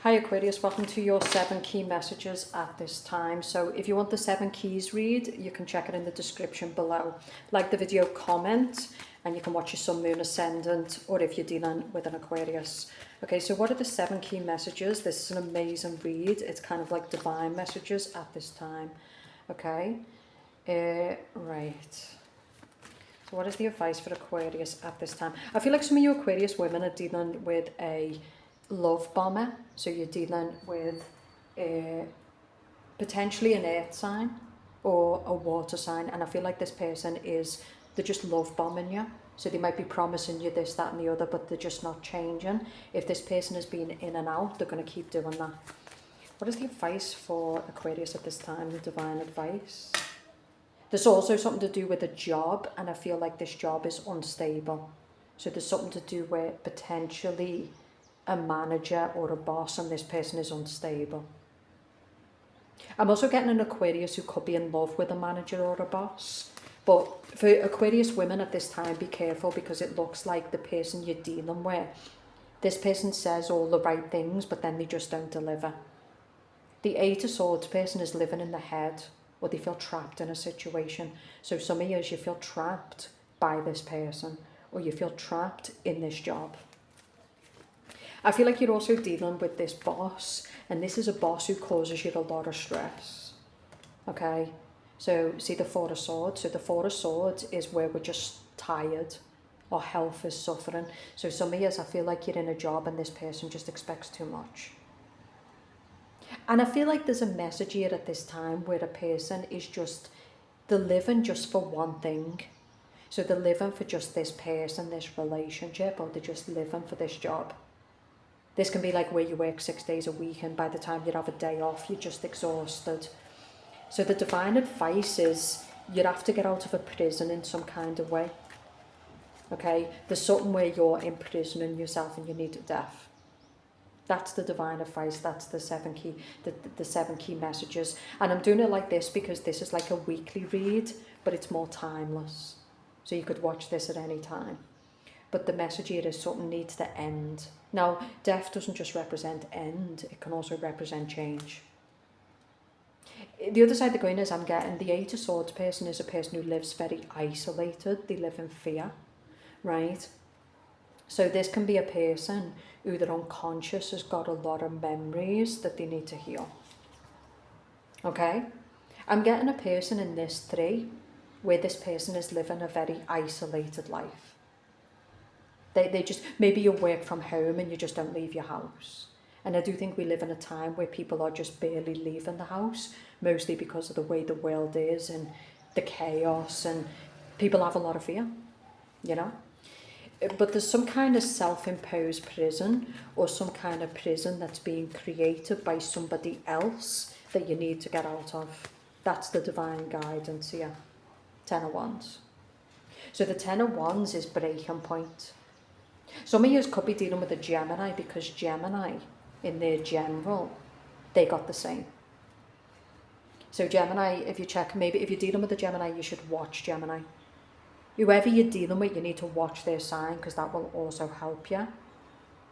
Hi Aquarius, welcome to your 7 key messages at this time. So if you want the 7 keys read, you can check it in the description below. Like the video, comment, and you can watch your sun, moon, ascendant, or if you're dealing with an Aquarius. Okay, so what are the 7 key messages? This is an amazing read. It's kind of like divine messages at this time. Okay, right. So what is the advice for Aquarius at this time? I feel like some of you Aquarius women are dealing with a love bomber. So you're dealing with potentially an earth sign or a water sign. And I feel like this person they're just love bombing you. So they might be promising you this, that and the other, but they're just not changing. If this person has been in and out, they're going to keep doing that. What is the advice for Aquarius at this time? The divine advice. There's also something to do with a job, and I feel like this job is unstable. So there's something to do with potentially a manager or a boss, and this person is unstable. I'm also getting an Aquarius who could be in love with a manager or a boss. But for Aquarius women at this time, be careful, because it looks like the person you're dealing with, this person says all the right things, but then they just don't deliver. The 8 of Swords person is living in the head, or they feel trapped in a situation. So some of you feel trapped by this person, or you feel trapped in this job. I feel like you're also dealing with this boss, and this is a boss who causes you a lot of stress. Okay, so see the 4 of Swords. So the 4 of Swords is where we're just tired, or health is suffering. So some of you, I feel like you're in a job and this person just expects too much. And I feel like there's a message here at this time where a person is they're living just for one thing. So they're living for just this person, this relationship, or they're just living for this job. This can be like where you work 6 days a week, and by the time you have a day off, you're just exhausted. So the divine advice is you have to get out of a prison in some kind of way. Okay, there's something where you're imprisoning yourself and you need death. That's the divine advice. That's the 7 key messages. And I'm doing it like this because this is like a weekly read, but it's more timeless. So you could watch this at any time. But the message here is something needs to end. Now, death doesn't just represent end, it can also represent change. The other side of the coin is I'm getting the 8 of Swords person is a person who lives very isolated. They live in fear, right? So this can be a person who their unconscious has got a lot of memories that they need to heal. Okay? I'm getting a person in this 3 where this person is living a very isolated life. They just, maybe you work from home and you just don't leave your house. And I do think we live in a time where people are just barely leaving the house, mostly because of the way the world is and the chaos, and people have a lot of fear, you know? But there's some kind of self-imposed prison, or some kind of prison that's being created by somebody else that you need to get out of. That's the divine guidance here. 10 of Wands. So the 10 of Wands is breaking point. Some of you could be dealing with a Gemini, because Gemini, in their general, they got the same. So Gemini, if you check, maybe if you're dealing with a Gemini, you should watch Gemini. Whoever you're dealing with, you need to watch their sign, because that will also help you.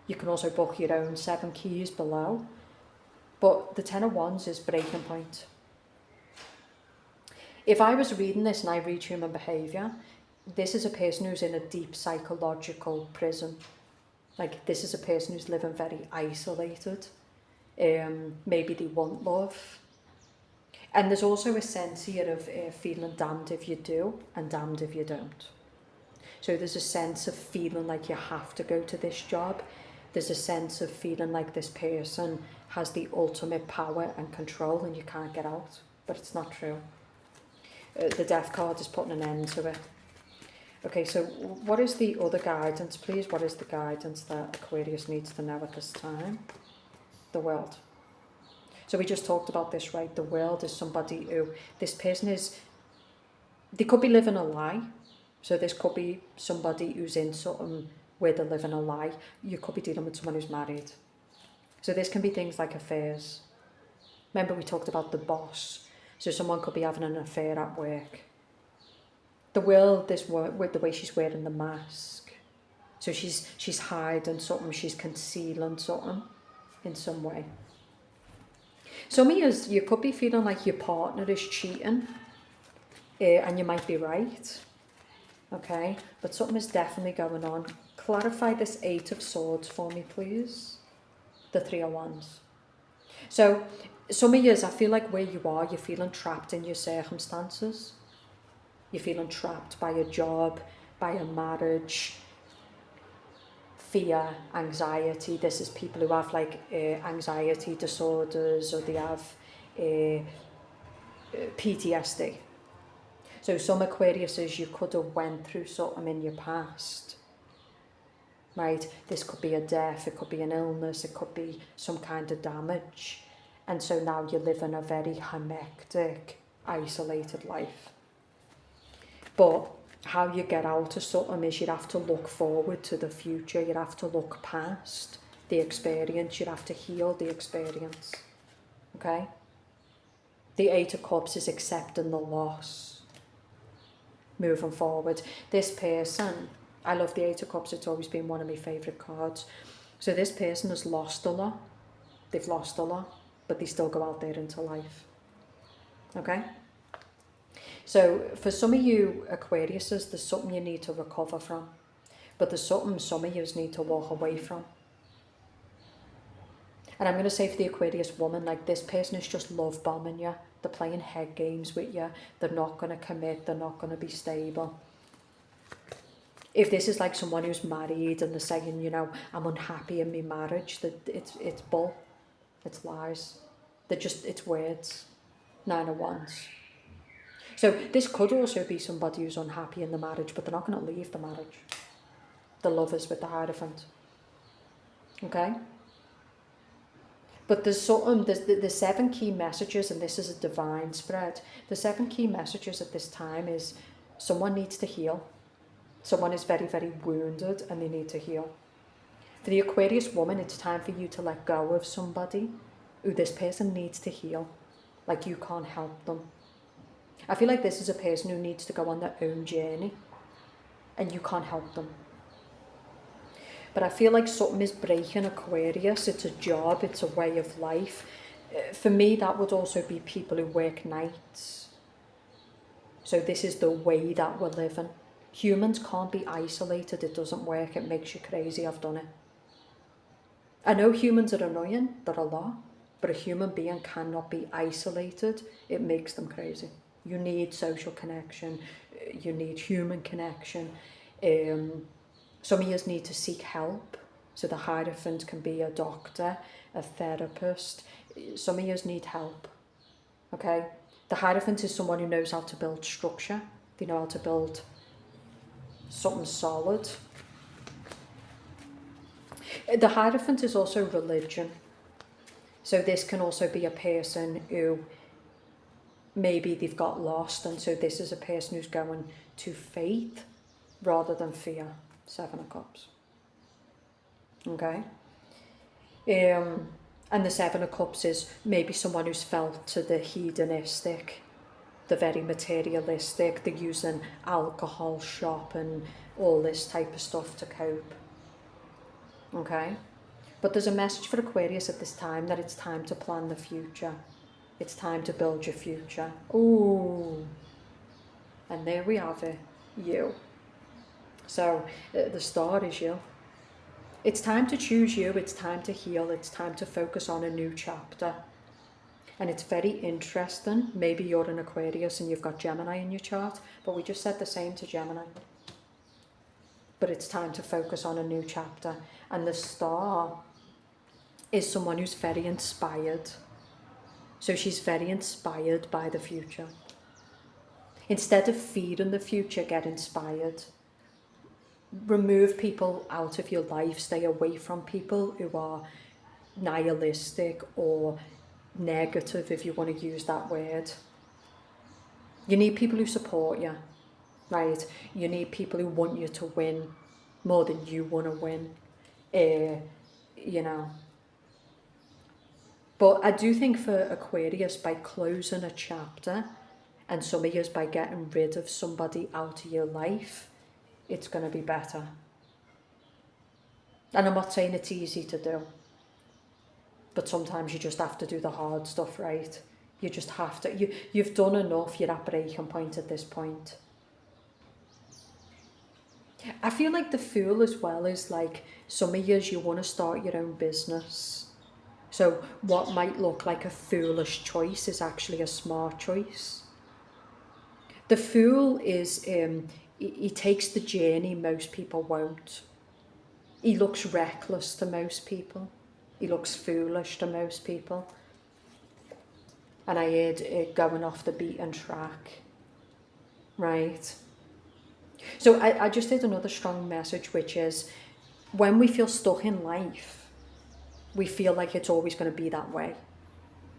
You can also book your own 7 keys below. But the 10 of Wands is breaking point. If I was reading this and I read human behaviour, this is a person who's in a deep psychological prison. Like, this is a person who's living very isolated. Maybe they want love. And there's also a sense here of feeling damned if you do and damned if you don't. So there's a sense of feeling like you have to go to this job. There's a sense of feeling like this person has the ultimate power and control and you can't get out. But it's not true. The Death card is putting an end to it. Okay, so what is the other guidance, please? What is the guidance that Aquarius needs to know at this time? The World. So we just talked about this, right? The World is somebody who, this person is, they could be living a lie. So this could be somebody who's in something where they're living a lie. You could be dealing with someone who's married. So this can be things like affairs. Remember we talked about the boss. So someone could be having an affair at work. The World, with the way she's wearing the mask. So she's hiding something, she's concealing something. in some way. Some of you could be feeling like your partner is cheating, and you might be right, okay? But something is definitely going on. Clarify this Eight of Swords for me, please. The Three of Wands. So, some of you, I feel like where you are, you're feeling trapped in your circumstances. You're feeling trapped by a job, by a marriage, fear, anxiety. This is people who have like anxiety disorders, or they have PTSD. So some Aquariuses, you could have went through something in your past, right? This could be a death, it could be an illness, it could be some kind of damage. And so now you're living a very hectic, isolated life. But how you get out of something is you have to look forward to the future. You have to look past the experience. You have to heal the experience. Okay? The Eight of Cups is accepting the loss. Moving forward. This person, I love the Eight of Cups. It's always been one of my favourite cards. So this person has lost a lot. They've lost a lot, but they still go out there into life. Okay? So for some of you Aquariuses, there's something you need to recover from. But there's something some of you need to walk away from. And I'm going to say for the Aquarius woman, like, this person is just love bombing you. They're playing head games with you. They're not going to commit. They're not going to be stable. If this is like someone who's married and they're saying, you know, I'm unhappy in my marriage, that it's bull. It's lies. It's words. Nine of Wands. So this could also be somebody who's unhappy in the marriage, but they're not going to leave the marriage. The Lovers with the Hierophant. Okay? But there's something, the 7 key messages, and this is a divine spread. The 7 key messages at this time is someone needs to heal. Someone is very, very wounded and they need to heal. For the Aquarius woman, it's time for you to let go of somebody who this person needs to heal. Like, you can't help them. I feel like this is a person who needs to go on their own journey and you can't help them. But I feel like something is breaking Aquarius. It's a job, it's a way of life. For me, that would also be people who work nights. So this is the way that we're living. Humans can't be isolated. It doesn't work. It makes you crazy. I've done it. I know humans are annoying. They're a lot. But a human being cannot be isolated. It makes them crazy. You need social connection. You need human connection. Some of you need to seek help. So the Hierophant can be a doctor, a therapist. Some of you need help. Okay? The Hierophant is someone who knows how to build structure. They know how to build something solid. The Hierophant is also religion. So this can also be a person who maybe they've got lost, and so this is a person who's going to faith rather than fear. 7 of Cups. Okay? And the 7 of Cups is maybe someone who's felt to the hedonistic, the very materialistic. They're using alcohol, shopping, all this type of stuff to cope. Okay? But there's a message for Aquarius at this time that it's time to plan the future. It's time to build your future. Ooh. And there we have it. You. So the star is you. It's time to choose you. It's time to heal. It's time to focus on a new chapter. And it's very interesting. Maybe you're an Aquarius and you've got Gemini in your chart, but we just said the same to Gemini. But it's time to focus on a new chapter. And the star is someone who's very inspired. So she's very inspired by the future. Instead of fearing the future, get inspired. Remove people out of your life. Stay away from people who are nihilistic or negative, if you want to use that word. You need people who support you, right? You need people who want you to win more than you want to win, you know. But I do think for Aquarius, by closing a chapter, and some of you by getting rid of somebody out of your life, it's going to be better. And I'm not saying it's easy to do. but sometimes you just have to do the hard stuff, right? You just have to. You've done enough. You're at breaking point at this point. I feel like the Fool as well is like, some of you want to start your own business. So what might look like a foolish choice is actually a smart choice. The Fool is, he takes the journey most people won't. He looks reckless to most people. He looks foolish to most people. And I heard it going off the beaten track. Right? So I just did another strong message, which is, when we feel stuck in life, we feel like it's always going to be that way.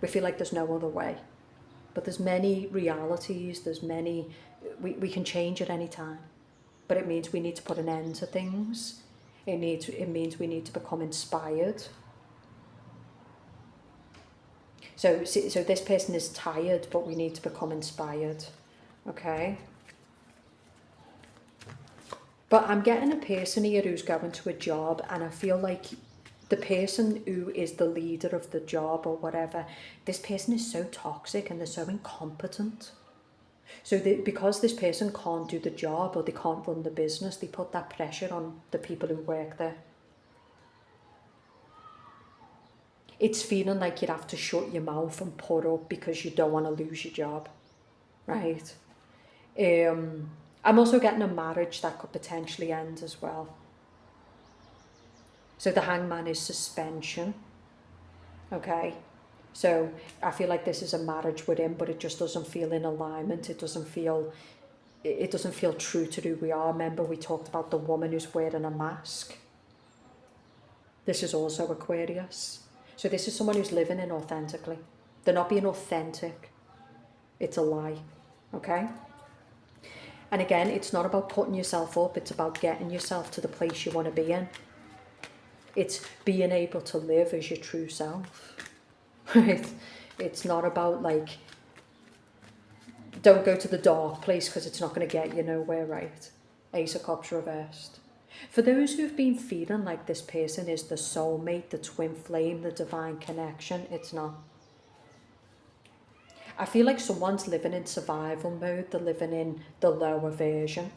We feel like there's no other way. But there's many realities, we can change at any time. But it means we need to put an end to things. It means we need to become inspired. So this person is tired, but we need to become inspired. Okay? But I'm getting a person here who's going to a job, and I feel like the person who is the leader of the job or whatever, this person is so toxic and they're so incompetent. So because this person can't do the job or they can't run the business, they put that pressure on the people who work there. It's feeling like you'd have to shut your mouth and put up because you don't want to lose your job, right? I'm also getting a marriage that could potentially end as well. So the Hangman is suspension, okay? So I feel like this is a marriage with him, but it just doesn't feel in alignment. It doesn't feel true to who we are. Remember, we talked about the woman who's wearing a mask. This is also Aquarius. So this is someone who's living inauthentically. They're not being authentic. It's a lie, okay? And again, it's not about putting yourself up. It's about getting yourself to the place you want to be in. It's being able to live as your true self, right? It's not about like, don't go to the dark place because it's not going to get you nowhere, right? Ace of Cups reversed. For those who've been feeling like this person is the soulmate, the twin flame, the divine connection, it's not. I feel like someone's living in survival mode. They're living in the lower version.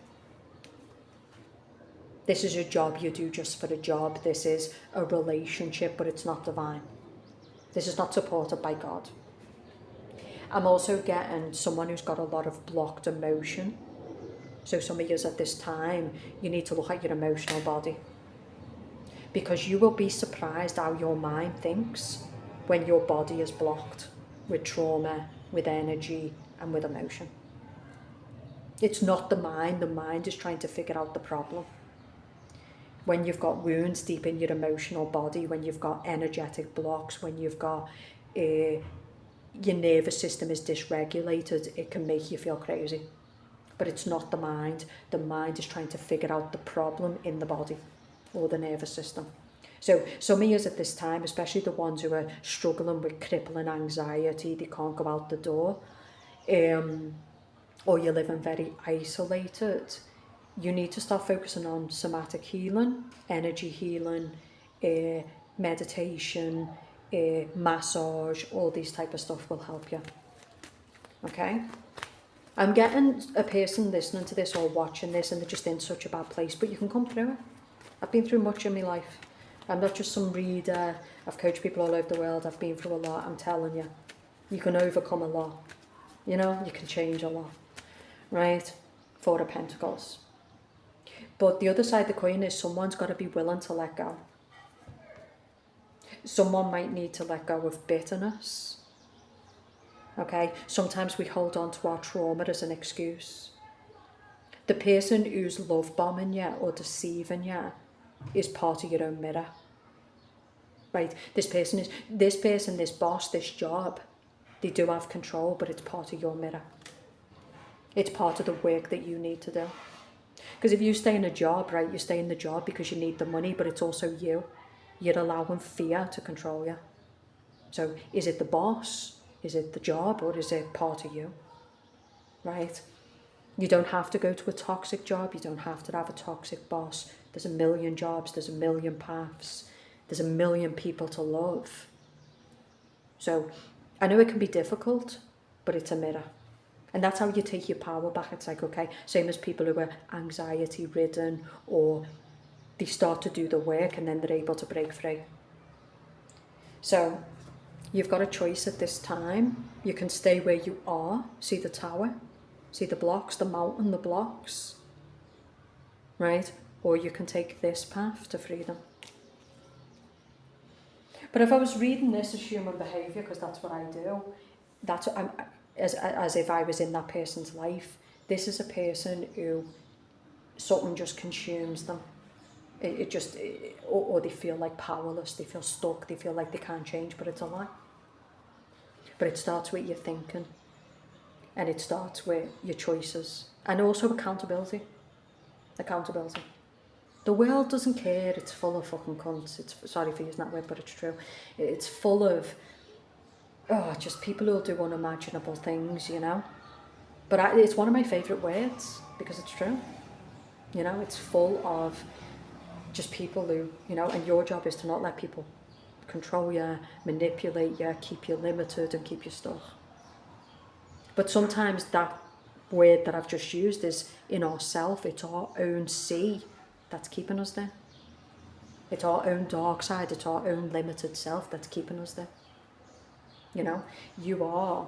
This is a job you do just for a job. This is a relationship, but it's not divine. This is not supported by God. I'm also getting someone who's got a lot of blocked emotion. So some of you at this time, you need to look at your emotional body. Because you will be surprised how your mind thinks when your body is blocked with trauma, with energy, and with emotion. It's not the mind is trying to figure out the problem. When you've got wounds deep in your emotional body, when you've got energetic blocks, when you've got your nervous system is dysregulated, it can make you feel crazy. But it's not the mind. The mind is trying to figure out the problem in the body or the nervous system. So some of you at this time, especially the ones who are struggling with crippling anxiety, they can't go out the door, or you're living very isolated, you need to start focusing on somatic healing, energy healing, meditation, massage, all these type of stuff will help you. Okay? I'm getting a person listening to this or watching this and they're just in such a bad place, but you can come through it. I've been through much in my life. I'm not just some reader. I've coached people all over the world. I've been through a lot. I'm telling you, you can overcome a lot. You know, you can change a lot, right? Four of Pentacles. But the other side of the coin is someone's got to be willing to let go. Someone might need to let go of bitterness. Okay? Sometimes we hold on to our trauma as an excuse. The person who's love bombing you or deceiving you is part of your own mirror. Right? This boss, this job, they do have control, but it's part of your mirror. It's part of the work that you need to do. Because if you stay in a job, right, you stay in the job because you need the money, but it's also you. You're allowing fear to control you. So is it the boss? Is it the job? Or is it part of you? Right? You don't have to go to a toxic job. You don't have to have a toxic boss. There's a million jobs. There's a million paths. There's a million people to love. So I know it can be difficult, but it's a mirror. And that's how you take your power back. It's like, okay, same as people who are anxiety ridden, or they start to do the work and then they're able to break free. So you've got a choice at this time. You can stay where you are. See the tower? See the blocks, the mountain, the blocks? Right? Or you can take this path to freedom. But if I was reading this as human behaviour, because that's what I do, that's as if I was in that person's life. This is a person who something just consumes them. Or they feel like powerless, they feel stuck, they feel like they can't change, but it's a lie. But it starts with your thinking, and it starts with your choices, and also accountability. Accountability. The world doesn't care. It's full of fucking cunts. Sorry for using that word, but it's true. It's full of just people who'll do unimaginable things, you know. But it's one of my favourite words because it's true. You know, it's full of just people who, you know, and your job is to not let people control you, manipulate you, keep you limited and keep you stuck. But sometimes that word that I've just used is in ourself. It's our own sea that's keeping us there. It's our own dark side. It's our own limited self that's keeping us there. You know, you are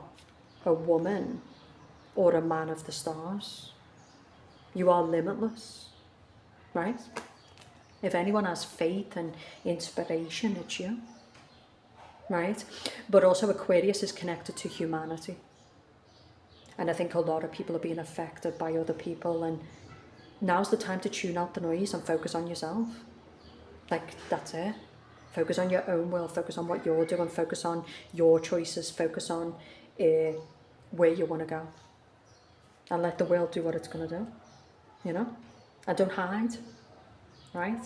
a woman or a man of the stars. You are limitless, right? If anyone has faith and inspiration, it's you, right? But also Aquarius is connected to humanity. And I think a lot of people are being affected by other people, and now's the time to tune out the noise and focus on yourself. Like, that's it. Focus on your own world, focus on what you're doing, focus on your choices, focus on where you want to go. And let the world do what it's going to do, you know? And don't hide, right?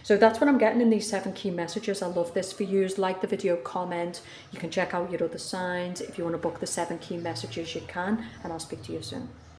So that's what I'm getting in these 7 key messages. I love this for you. Like the video, comment. You can check out your other signs. If you want to book the 7 key messages, you can. And I'll speak to you soon.